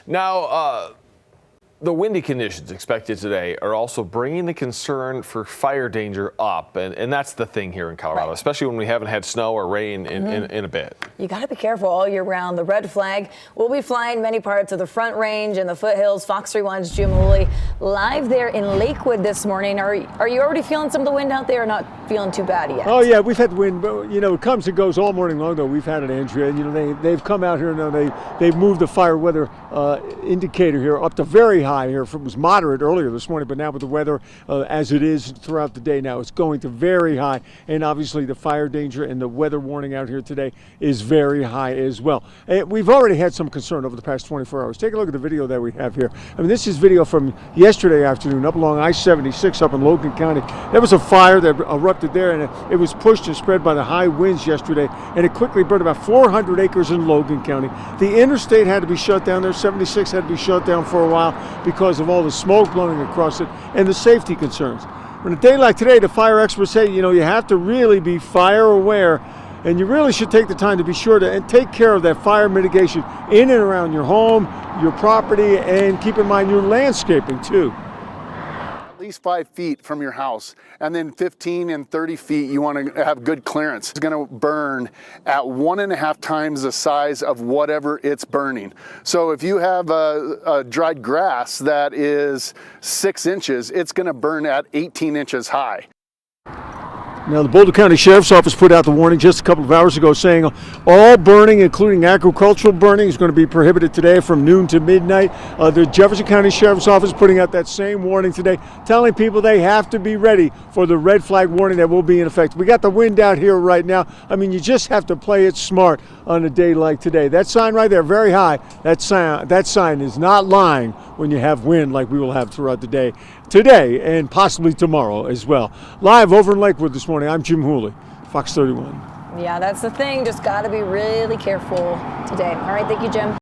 Now, the windy conditions expected today are also bringing the concern for fire danger up, and that's the thing here in Colorado, Right. especially when we haven't had snow or rain in a bit. You got to be careful all year round. The red flag will be flying many parts of the Front Range and the foothills. Fox 31's Jim Hooley live there in Lakewood this morning. Are you already feeling some of the wind out there, or not feeling too bad yet? Oh yeah, we've had the wind, but it comes and goes all morning long. Though we've had it, Andrea. They've come out here and they've moved the fire weather indicator here up to very high here. It was moderate earlier this morning, but now with the weather as it is throughout the day now, it's going to very high. And obviously the fire danger and the weather warning out here today is very high as well. We've already had some concern over the past 24 hours. Take a look at the video that we have here. I mean, this is video from yesterday afternoon up along I-76 up in Logan County. There was a fire that erupted there, and it was pushed and spread by the high winds yesterday, and it quickly burned about 400 acres in Logan County. The interstate had to be shut down there. 76 had to be shut down for a while because of all the smoke blowing across it and the safety concerns. On a day like today, the fire experts say, you have to really be fire aware, and you really should take the time to be sure to take care of that fire mitigation in and around your home, your property, and keep in mind your landscaping too. At least 5 feet from your house, and then 15 and 30 feet you want to have good clearance. It's going to burn at 1.5 times the size of whatever it's burning. So if you have a dried grass that is 6 inches, it's going to burn at 18 inches high. Now, the Boulder County Sheriff's Office put out the warning just a couple of hours ago saying all burning, including agricultural burning, is going to be prohibited today from noon to midnight. The Jefferson County Sheriff's Office putting out that same warning today, telling people they have to be ready for the red flag warning that will be in effect. We got the wind out here right now. I mean, you just have to play it smart on a day like today. That sign right there, very high, that sign is not lying when you have wind like we will have throughout the day today and possibly tomorrow as well. Live over in Lakewood this morning, I'm Jim Hooley, Fox 31. Yeah, that's the thing. Just got to be really careful today. All right, thank you, Jim.